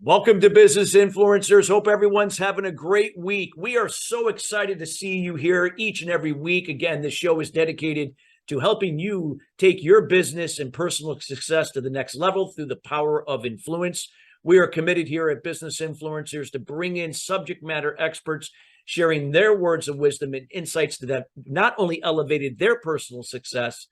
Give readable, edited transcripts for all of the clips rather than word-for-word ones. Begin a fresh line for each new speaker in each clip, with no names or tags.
Welcome to Business Influencers. Hope everyone's having a great week. We are so excited to see you here each and every week. Again, this show is dedicated to helping you take your business and personal success to the next level through the power of influence. We are committed here at Business Influencers to bring in subject matter experts, sharing their words of wisdom and insights that have not only elevated their personal success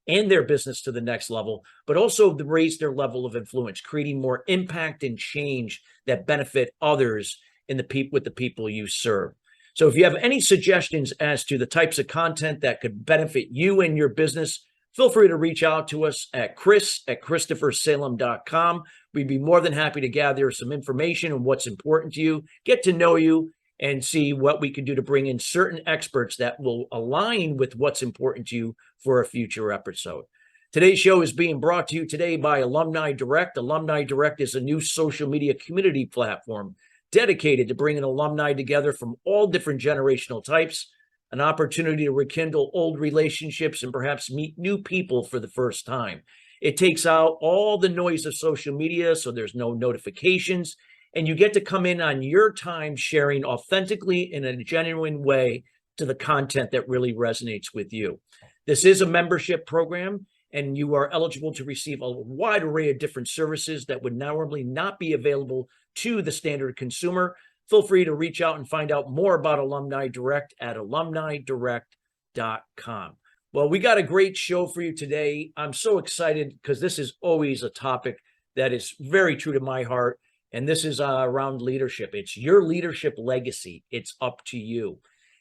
and their business to the next level, but also to raise their level of influence, creating more impact and change that benefit others in with the people you serve. So if you have any suggestions as to the types of content that could benefit you and your business, feel free to reach out to us at chris@christophersalem.com. We'd be more than happy to gather some information on what's important to you, get to know you, and see what we can do to bring in certain experts that will align with what's important to you for a future episode. Today's show is being brought to you today by Alumni Direct. Alumni Direct is a new social media community platform dedicated to bringing alumni together from all different generational types, an opportunity to rekindle old relationships and perhaps meet new people for the first time. It takes out all the noise of social media, so there's no notifications, and you get to come in on your time, sharing authentically in a genuine way to the content that really resonates with you. This is a membership program, and you are eligible to receive a wide array of different services that would normally not be available to the standard consumer. Feel free to reach out and find out more about Alumni Direct at alumnidirect.com. Well, we got a great show for you today. I'm so excited because this is always a topic that is very true to my heart. And this is around leadership. It's your leadership legacy. It's up to you.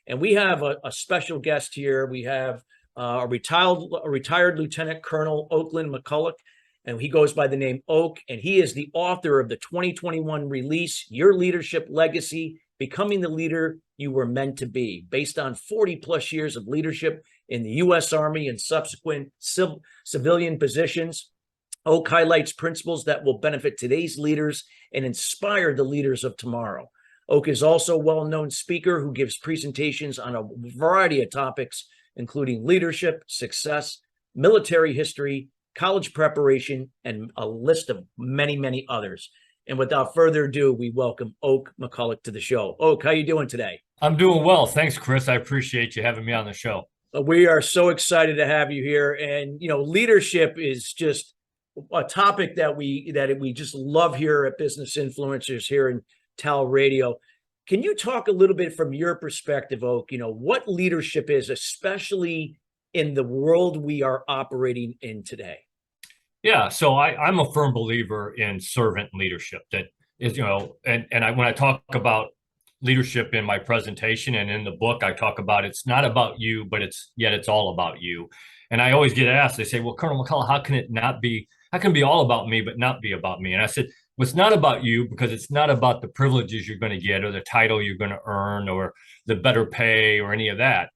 And we have a special guest here. We have a retired Lieutenant Colonel Oakland McCulloch, and he goes by the name Oak. And he is the author of the 2021 release, Your Leadership Legacy, Becoming the Leader You Were Meant to Be, based on 40 plus years of leadership in the U.S. Army and subsequent civilian positions. Oak highlights principles that will benefit today's leaders and inspire the leaders of tomorrow. Oak is also a well-known speaker who gives presentations on a variety of topics, including leadership, success, military history, college preparation, and a list of many, many others. And without further ado, we welcome Oak McCulloch to the show. Oak, how you doing today?
I'm doing well. Thanks, Chris. I appreciate you having me on the show.
We are so excited to have you here. And, leadership is just a topic that we just love here at Business Influencers here in TALRadio. Can you talk a little bit from your perspective, Oak, what leadership is, especially in the world we are operating in today?
Yeah, so I'm a firm believer in servant leadership. That is, when I talk about leadership in my presentation and in the book, I talk about it's not about you, but it's all about you. And I always get asked, they say, well, Colonel McCulloch, how can it be all about me, but not be about me? And I said, well, it's not about you because it's not about the privileges you're going to get or the title you're going to earn or the better pay or any of that.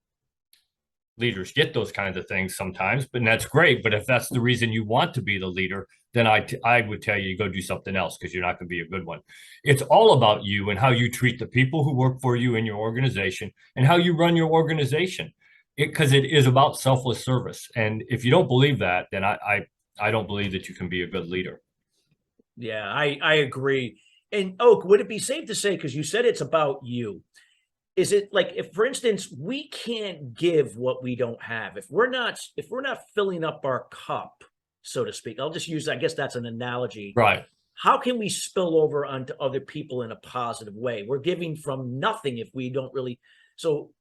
Leaders get those kinds of things sometimes, but that's great. But if that's the reason you want to be the leader, then I would tell you to go do something else because you're not going to be a good one. It's all about you and how you treat the people who work for you in your organization and how you run your organization. Because it is about selfless service. And if you don't believe that, then I don't believe that you can be a good leader.
Yeah, I agree. And Oak, would it be safe to say, because you said it's about you, is it like, if, for instance, we can't give what we don't have, if we're not filling up our cup, so to speak, I'll just use, I guess that's an analogy.
Right.
How can we spill over onto other people in a positive way? We're giving from nothing if we don't really. So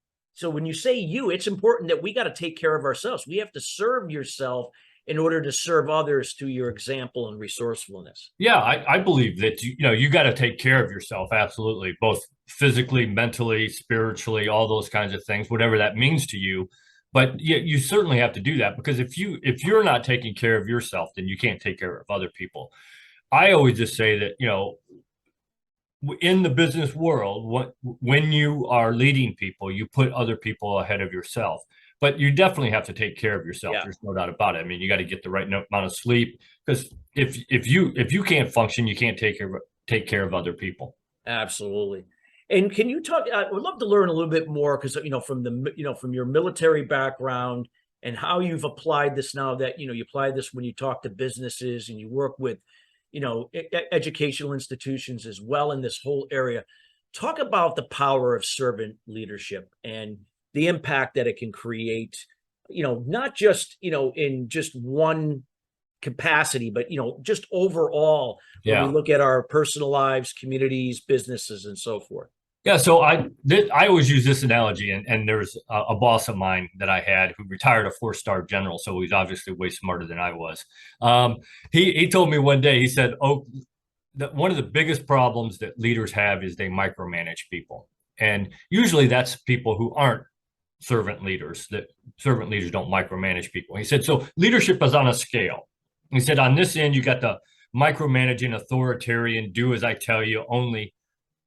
when you say you, it's important that we got to take care of ourselves. We have to serve yourself in order to serve others through your example and resourcefulness.
Yeah, I believe that you got to take care of yourself. Absolutely. Both physically, mentally, spiritually, all those kinds of things, whatever that means to you. But you certainly have to do that, because if you're not taking care of yourself, then you can't take care of other people. I always just say that, in the business world, when you are leading people, you put other people ahead of yourself. But you definitely have to take care of yourself. Yeah. There's no doubt about it. I mean, you got to get the right amount of sleep, because if you can't function, you can't take care of other people.
Absolutely. And can you talk? I would love to learn a little bit more, because from your military background and how you've applied this now that, you apply this when you talk to businesses and you work with, educational institutions as well in this whole area. Talk about the power of servant leadership and the impact that it can create, not just, in just one capacity, but, just overall, when we look at our personal lives, communities, businesses, and so forth.
Yeah, so I always use this analogy, and there's a boss of mine that I had who retired a 4-star general, so he's obviously way smarter than I was. He told me one day, he said, "Oh, one of the biggest problems that leaders have is they micromanage people, and usually that's people who aren't servant leaders. That servant leaders don't micromanage people." He said, "So leadership is on a scale." He said, "On this end, you got the micromanaging, authoritarian, do as I tell you only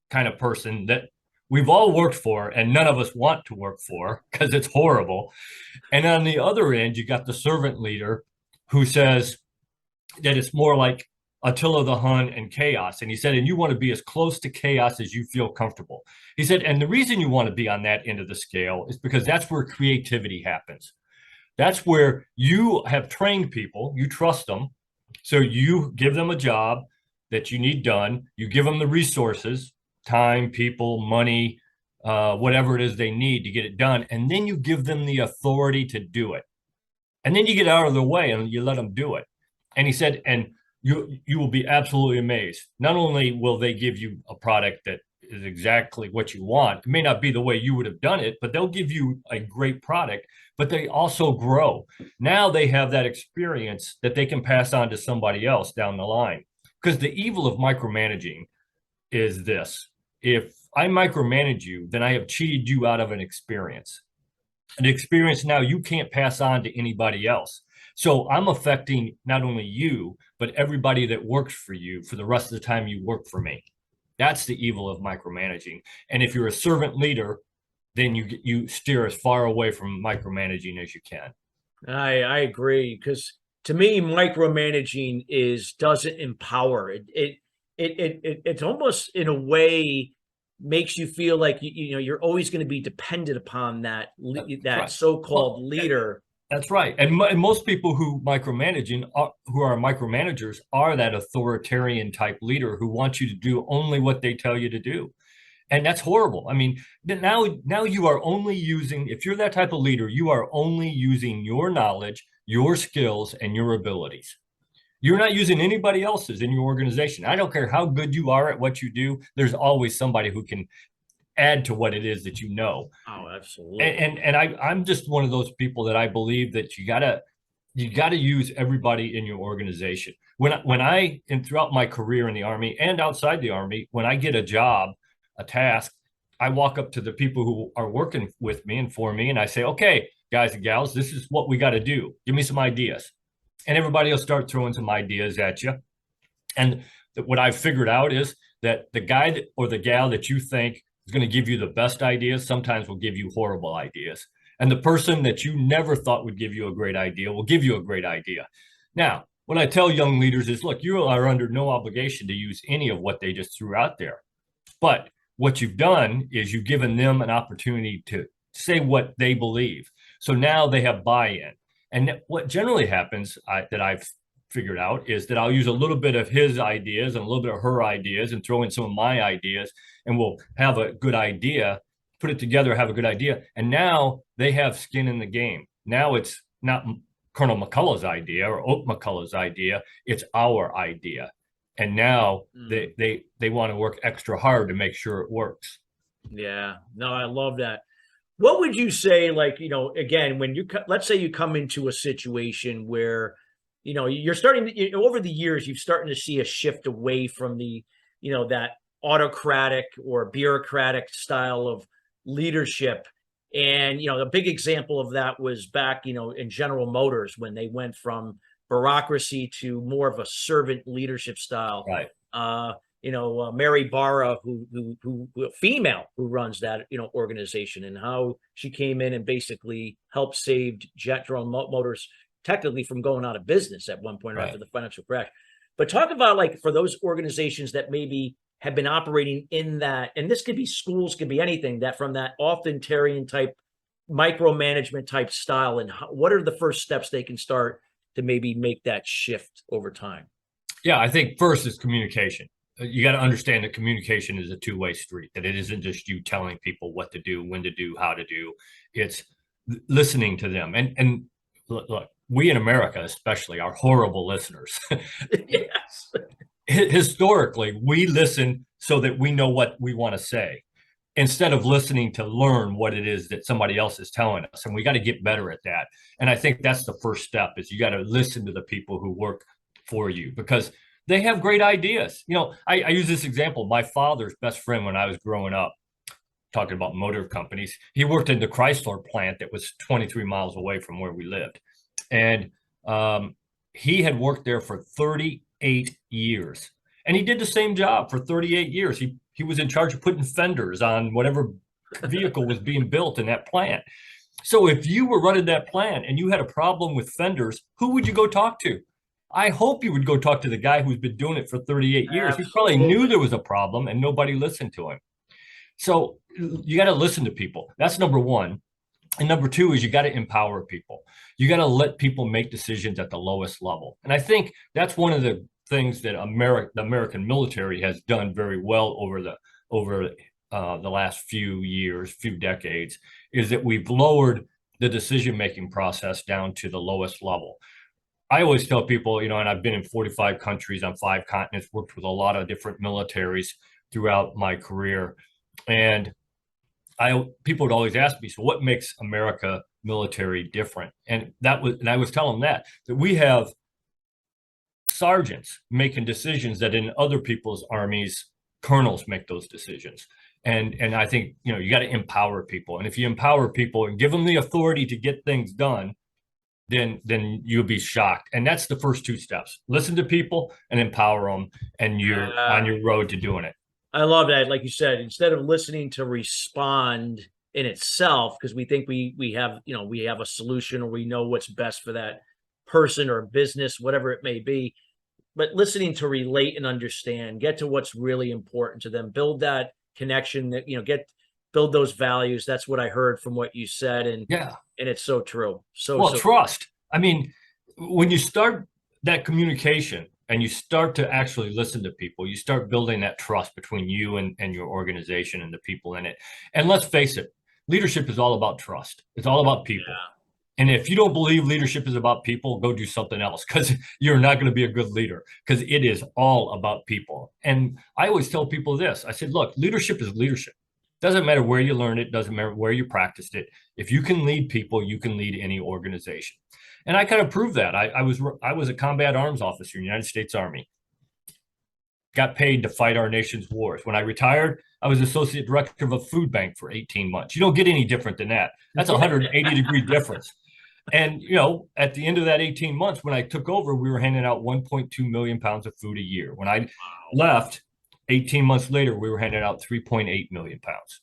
kind of person that we've all worked for and none of us want to work for because it's horrible. And on the other end, you got the servant leader who says that it's more like Attila the Hun and chaos." And he said, "And you want to be as close to chaos as you feel comfortable." He said, "And the reason you want to be on that end of the scale is because that's where creativity happens. That's where you have trained people, you trust them. So you give them a job that you need done, you give them the resources, time, people, money, whatever it is they need to get it done. And then you give them the authority to do it. And then you get out of the way and you let them do it." And he said, "And you will be absolutely amazed. Not only will they give you a product that is exactly what you want, it may not be the way you would have done it, but they'll give you a great product, but they also grow. Now they have that experience that they can pass on to somebody else down the line." Because the evil of micromanaging is this: if I micromanage you, then I have cheated you out of an experience. An experience now you can't pass on to anybody else. So I'm affecting not only you, but everybody that works for you for the rest of the time you work for me. That's the evil of micromanaging. And if you're a servant leader, then you steer as far away from micromanaging as you can.
I agree, because to me, micromanaging doesn't empower. It's almost in a way makes you feel like you're always going to be dependent upon that
Right.
so-called leader.
That's right. And most people who who are micromanagers are that authoritarian type leader who wants you to do only what they tell you to do. And that's horrible. I mean, now you are only using, if you're that type of leader, you are only using your knowledge, your skills, and your abilities. You're not using anybody else's in your organization. I don't care how good you are at what you do. There's always somebody who can add to what it is that you know.
Oh, absolutely.
And I'm just one of those people that I believe that you gotta use everybody in your organization. And throughout my career in the Army and outside the Army, when I get a job, a task, I walk up to the people who are working with me and for me, and I say, "Okay, guys and gals, this is what we got to do. Give me some ideas." And everybody will start throwing some ideas at you. And what I've figured out is that the guy or the gal that you think is going to give you the best ideas sometimes will give you horrible ideas. And the person that you never thought would give you a great idea will give you a great idea. Now, what I tell young leaders is, look, you are under no obligation to use any of what they just threw out there. But what you've done is you've given them an opportunity to say what they believe. So now they have buy-in. And what generally happens that I've figured out is that I'll use a little bit of his ideas and a little bit of her ideas and throw in some of my ideas, and we'll have a good idea, put it together, have a good idea. And now they have skin in the game. Now it's not Colonel McCulloch's idea or Oak McCulloch's idea. It's our idea. And now they want to work extra hard to make sure it works.
Yeah, no, I love that. What would you say, like, again, when let's say you come into a situation where, you're starting to, over the years, you're starting to see a shift away from the, that autocratic or bureaucratic style of leadership. And, a big example of that was back, in General Motors, when they went from bureaucracy to more of a servant leadership style.
Right.
Mary Barra, who female, who runs that, organization, and how she came in and basically helped save General Motors technically from going out of business at one point after the financial crash. But talk about, like, for those organizations that maybe have been operating in that, and this could be schools, could be anything, that from that authoritarian type micromanagement type style, and what are the first steps they can start to maybe make that shift over time?
Yeah, I think first is communication. You got to understand that communication is a two-way street, that it isn't just you telling people what to do, when to do, how to do. It's listening to them. And look, we in America especially are horrible listeners.
Yes.
Historically, we listen so that we know what we want to say instead of listening to learn what it is that somebody else is telling us. And we got to get better at that. And I think that's the first step, is you got to listen to the people who work for you, because they have great ideas. You know, I use this example. My father's best friend when I was growing up, talking about motor companies, he worked in the Chrysler plant that was 23 miles away from where we lived. And he had worked there for 38 years. And he did the same job for 38 years. He was in charge of putting fenders on whatever vehicle was being built in that plant. So if you were running that plant and you had a problem with fenders, who would you go talk to? I hope you would go talk to the guy who's been doing it for 38 years.
Absolutely.
He probably knew there was a problem and nobody listened to him. So you got to listen to people. That's number one. And number two is you got to empower people. You got to let people make decisions at the lowest level. And I think that's one of the things that the American military has done very well over the last few years, few decades, is that we've lowered the decision-making process down to the lowest level. I always tell people, you know, and I've been in 45 countries on 5 continents, worked with a lot of different militaries throughout my career. And people would always ask me, so what makes America military different? And I was telling them that we have sergeants making decisions that in other people's armies, colonels make those decisions. And I think, you know, you got to empower people. And if you empower people and give them the authority to get things done, then you'll be shocked. And that's the first 2 steps. Listen to people and empower them, and you're on your road to doing it.
I love that. Like you said, instead of listening to respond in itself, because we think we have, you know, we have a solution or we know what's best for that person or business, whatever it may be, but listening to relate and understand, get to what's really important to them, build that connection, that, you know, build those values. That's what I heard from what you said. And
yeah,
and it's so true.
So trust. I mean, when you start that communication and you start to actually listen to people, you start building that trust between you and your organization and the people in it. And let's face it, leadership is all about trust. It's all about people. Yeah. And if you don't believe leadership is about people, go do something else, because you're not going to be a good leader, because it is all about people. And I always tell people this. I said, look, leadership is leadership. Doesn't matter where you learned it, doesn't matter where you practiced it. If you can lead people, you can lead any organization. And I kind of proved that. I was a combat arms officer in the United States Army. Got paid to fight our nation's wars. When I retired, I was associate director of a food bank for 18 months. You don't get any different than that. That's a 180-degree difference. And, you know, at the end of that 18 months, when I took over, we were handing out 1.2 million pounds of food a year. When I left, 18 months later, we were handing out 3.8 million pounds.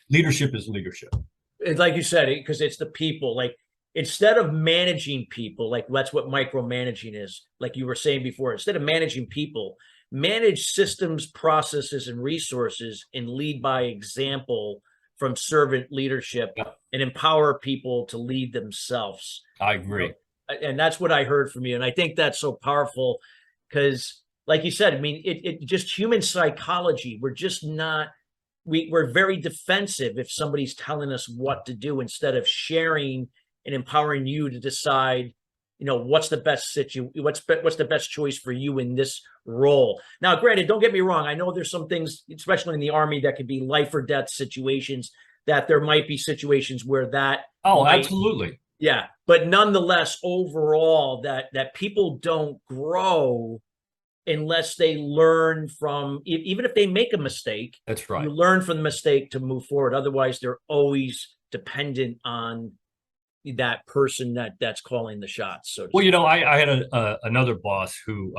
Leadership is leadership.
It's like you said, because it's the people. Like, instead of managing people, like that's what micromanaging is. Like you were saying before, instead of managing people, manage systems, processes, and resources, and lead by example from servant leadership, and empower people to lead themselves.
I agree.
And that's what I heard from you. And I think that's so powerful because, like you said, I mean, it just human psychology. We're just not, we're very defensive if somebody's telling us what to do, instead of sharing and empowering you to decide, you know, what's the best what's the best choice for you in this role. Now, granted, don't get me wrong. I know there's some things, especially in the Army, that could be life or death situations, that there might be situations where that.
Oh, absolutely.
Yeah. But nonetheless, overall, that people don't grow unless they learn from, even if they make a mistake.
That's right.
You learn from the mistake to move forward. Otherwise, they're always dependent on that person that's calling the shots. So,
well, you know, I had another boss who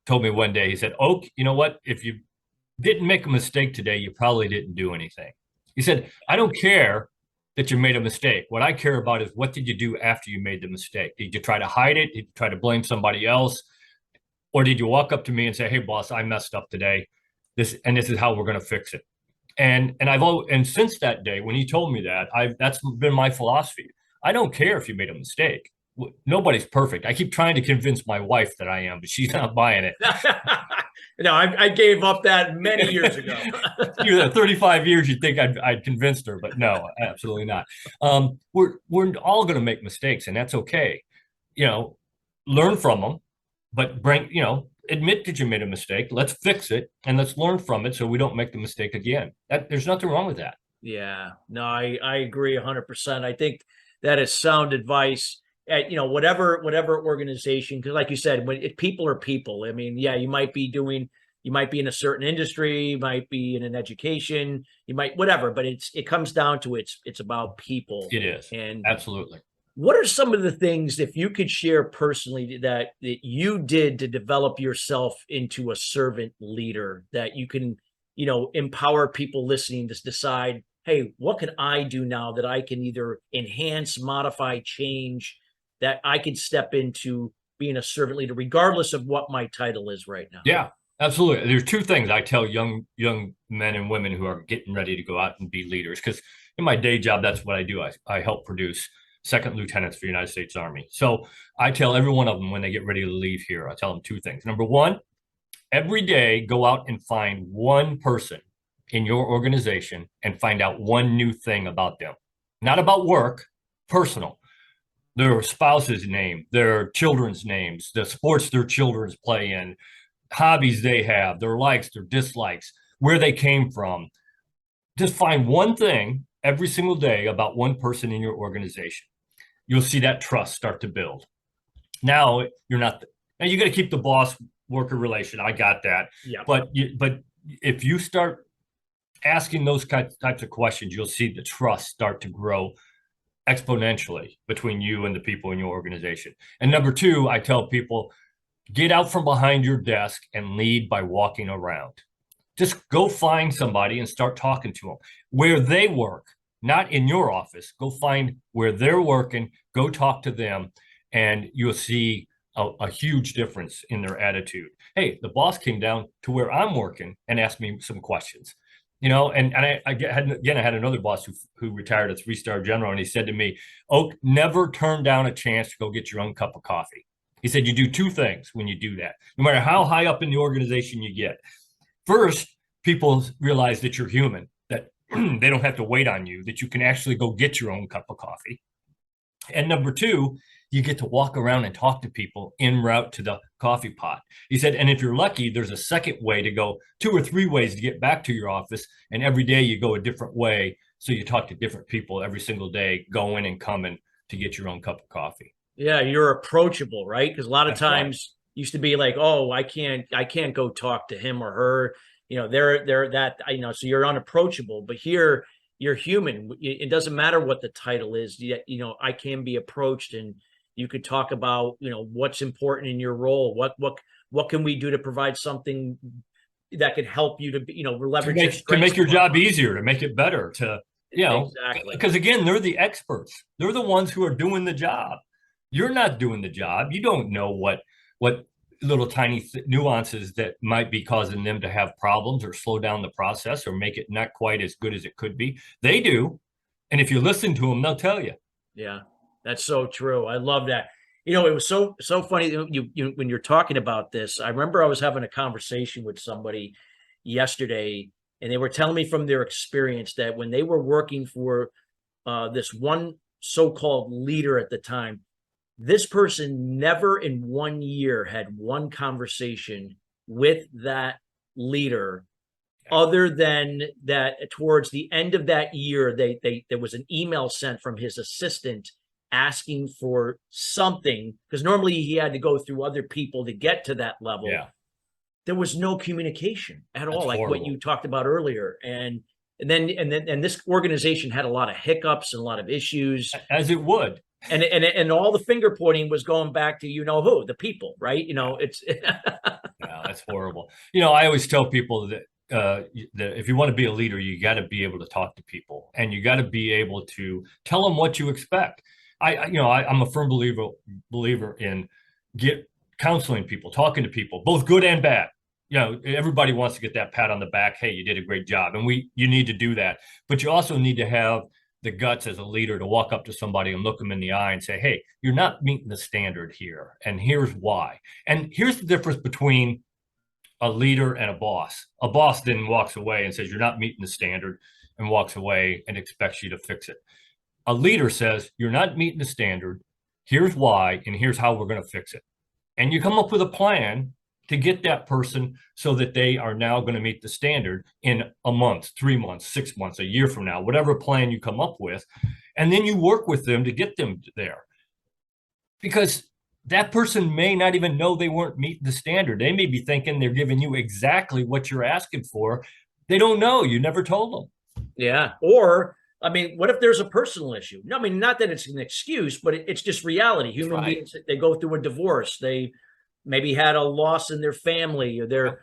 told me one day, he said, Oak, you know what? If you didn't make a mistake today, you probably didn't do anything. He said, I don't care that you made a mistake. What I care about is, what did you do after you made the mistake? Did you try to hide it? Did you try to blame somebody else? Or did you walk up to me and say, hey, boss, I messed up today. This is how we're going to fix it. And since that day when he told me that, that's been my philosophy. I don't care if you made a mistake. Nobody's perfect. I keep trying to convince my wife that I am, but she's not buying it.
No, I gave up that many years ago.
You know, 35 years, you'd think I'd convinced her, but no, absolutely not. We're all going to make mistakes, and that's okay. You know, learn from them, but admit that you made a mistake. Let's fix it, and let's learn from it so we don't make the mistake again. There's nothing wrong with that.
Yeah, no, I agree 100%. I think that is sound advice at, whatever organization, because like you said, people are people. I mean, yeah, you might be in a certain industry, you might be in an education, you might whatever, but it comes down to it's about people.
It is.
And
Absolutely.
what are some of the things, if you could share personally, that you did to develop yourself into a servant leader, that you can, empower people listening to decide, hey, what can I do now that I can either enhance, modify, change, that I can step into being a servant leader, regardless of what my title is right now?
Yeah, absolutely. There's two things I tell young men and women who are getting ready to go out and be leaders, because in my day job, that's what I do. I help produce second lieutenants for the United States Army. So I tell every one of them when they get ready to leave here, I tell them two things. Number one, every day, go out and find one person in your organization and find out one new thing about them. Not about work, personal. Their spouse's name, their children's names, the sports their children's play in, hobbies they have, their likes, their dislikes, where they came from. Just find one thing every single day about one person in your organization. You'll see that trust start to build. Now you got to keep the boss worker relation. I got that.
Yeah.
But if you start asking those types of questions, you'll see the trust start to grow exponentially between you and the people in your organization. And number two, I tell people, get out from behind your desk and lead by walking around. Just go find somebody and start talking to them where they work, not in your office. Go find where they're working, go talk to them, and you'll see a huge difference in their attitude. Hey, the boss came down to where I'm working and asked me some questions. And I had another boss who retired, a 3-star general, and he said to me, Oak, never turn down a chance to go get your own cup of coffee. He said, you do two things when you do that, no matter how high up in the organization you get. First, people realize that you're human, that they don't have to wait on you, that you can actually go get your own cup of coffee. And number two, you get to walk around and talk to people en route to the coffee pot. He said, and if you're lucky, there's a second way to go, 2 or 3 ways to get back to your office. And every day you go a different way. So you talk to different people every single day, going and coming to get your own cup of coffee.
Yeah, you're approachable, right? Because a lot of times used to be like, oh, I can't go talk to him or her. They're that, so you're unapproachable. But here you're human. It doesn't matter what the title is. I can be approached, and you could talk about, what's important in your role. What can we do to provide something that could help you to, leverage
to make your job easier, to make it better,
exactly.
Because again, they're the experts. They're the ones who are doing the job. You're not doing the job. You don't know what little tiny nuances that might be causing them to have problems or slow down the process or make it not quite as good as it could be. They do. And if you listen to them, they'll tell you.
Yeah, that's so true. I love that. It was so funny you when you're talking about this. I remember I was having a conversation with somebody yesterday, and they were telling me from their experience that when they were working for this one so-called leader at the time, this person never in 1 year had one conversation with that leader, other than that towards the end of that year, there was an email sent from his assistant asking for something, because normally he had to go through other people to get to that level.
Yeah.
There was no communication at all, like
horrible.
what you talked about earlier. And this organization had a lot of hiccups and a lot of issues.
As it would.
And all the finger pointing was going back to who, the people, right? It's
Yeah, that's horrible. I always tell people that that if you want to be a leader, you got to be able to talk to people, and you got to be able to tell them what you expect. I'm a firm believer in counseling people, talking to people, both good and bad. everybody wants to get that pat on the back. Hey, you did a great job. And you need to do that. But you also need to have the guts as a leader to walk up to somebody and look them in the eye and say, hey, you're not meeting the standard here. And here's why. And here's the difference between a leader and a boss. A boss then walks away and says, you're not meeting the standard, and walks away and expects you to fix it. A leader says, you're not meeting the standard. Here's why, and here's how we're going to fix it. And you come up with a plan to get that person so that they are now going to meet the standard in a month, 3 months, 6 months, a year from now, whatever plan you come up with. And then you work with them to get them there. Because that person may not even know they weren't meeting the standard. They may be thinking they're giving you exactly what you're asking for. They don't know. You never told them.
Yeah. Or, I mean, what if there's a personal issue? No, I mean, not that it's an excuse, but it's just reality. Human beings, they go through a divorce. They maybe had a loss in their family, or they're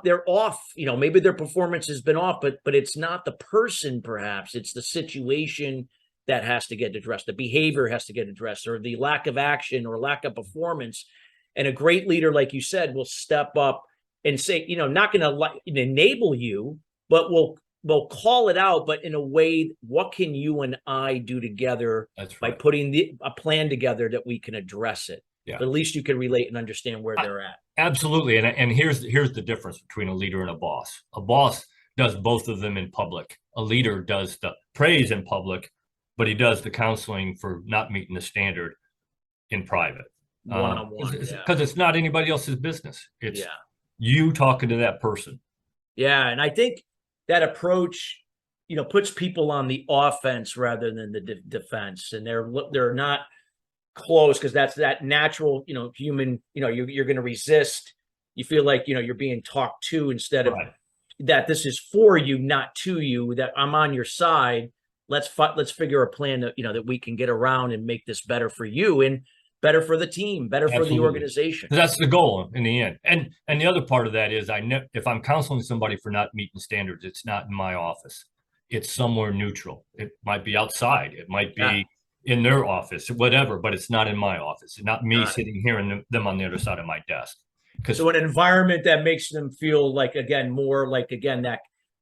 they're off, maybe their performance has been off, but it's not the person, perhaps. It's the situation that has to get addressed. The behavior has to get addressed, or the lack of action or lack of performance. And a great leader, like you said, will step up and say, not going to enable you, but we'll call it out, but in a way, what can you and I do together by putting a plan together that we can address it? Yeah. But at least you can relate and understand where they're at.
Absolutely. And here's the difference between a leader and a boss. A boss does both of them in public. A leader does the praise in public, but he does the counseling for not meeting the standard in private.
One-on-one.
Because it's not anybody else's business. It's you talking to that person.
Yeah. And I think that approach, puts people on the offense rather than the defense. And they're not close, because that's that natural, human, you're going to resist. You feel like, you're being talked to, instead of that this is for you, not to you, that I'm on your side. Let's figure a plan that, that we can get around and make this better for you and better for the team, better for the organization.
That's the goal in the end. And the other part of that is, if I'm counseling somebody for not meeting standards, it's not in my office. It's somewhere neutral. It might be outside. It might be in their office, whatever, but it's not in my office. It's not me sitting here and them on the other side of my desk.
So an environment that makes them feel like, that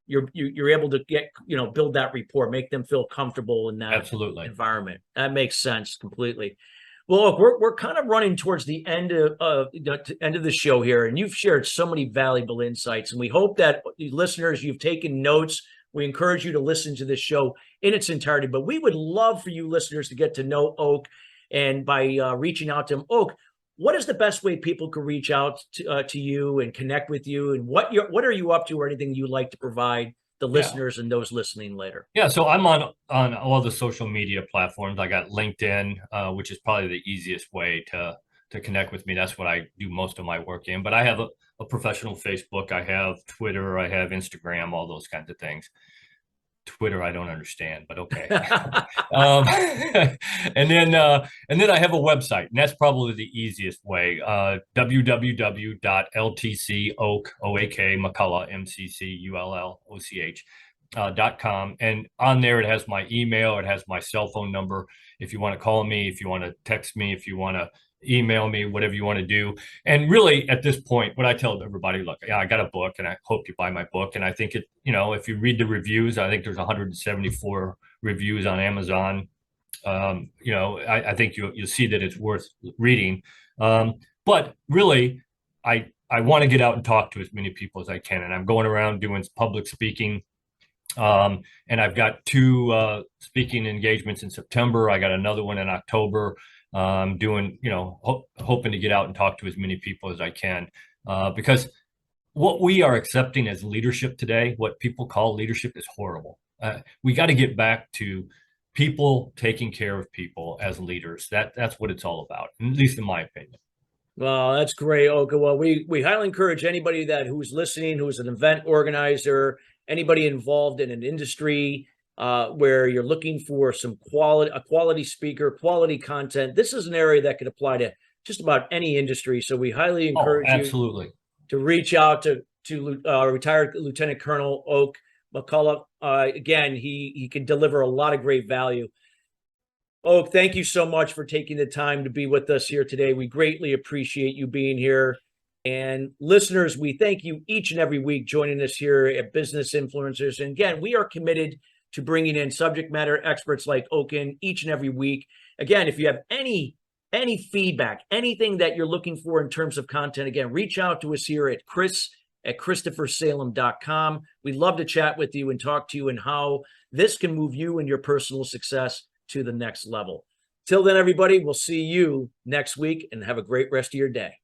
you're able to get, build that rapport, make them feel comfortable in that environment. That makes sense completely. Well, look, we're kind of running towards the end of the show here, and you've shared so many valuable insights, and we hope that listeners, you've taken notes. We encourage you to listen to this show in its entirety, but we would love for you listeners to get to know Oak, and by reaching out to him. Oak, what is the best way people can reach out to you and connect with you, and what are you up to, or anything you'd like to provide the listeners and those listening later?
Yeah, so I'm on all the social media platforms. I got LinkedIn, which is probably the easiest way to connect with me. That's what I do most of my work in. But I have a professional Facebook. I have Twitter. I have Instagram. All those kinds of things. Twitter, I don't understand, but okay. And then I have a website, and that's probably the easiest way. www.ltcoak.McCulloch.com. And on there, it has my email. It has my cell phone number. If you want to call me, if you want to text me, if you want to email me, whatever you want to do. And really, at this point, what I tell everybody, look, I got a book, and I hope you buy my book. And I think if you read the reviews, I think there's 174 reviews on Amazon. I think you'll see that it's worth reading. But really, I want to get out and talk to as many people as I can. And I'm going around doing public speaking. And I've got 2 speaking engagements in September. I got another one in October. Doing, hoping to get out and talk to as many people as I can, because what we are accepting as leadership today, what people call leadership, is horrible. We got to get back to people taking care of people as leaders. That's what it's all about, at least in my opinion.
Well, that's great. Okay, well, we highly encourage anybody who's listening, who's an event organizer, anybody involved in an industry, where you're looking for a quality speaker, quality content. This is an area that could apply to just about any industry. So we highly encourage you to reach out to retired Lieutenant Colonel Oak McCulloch. Again, he can deliver a lot of great value. Oak, thank you so much for taking the time to be with us here today. We greatly appreciate you being here. And listeners, we thank you each and every week joining us here at Business Influencers. And again, we are committed to bringing in subject matter experts like Oaken each and every week. Again, if you have any feedback, anything that you're looking for in terms of content, again, reach out to us here at chris@christophersalem.com. We'd love to chat with you and talk to you and how this can move you and your personal success to the next level. Till then, everybody, we'll see you next week and have a great rest of your day.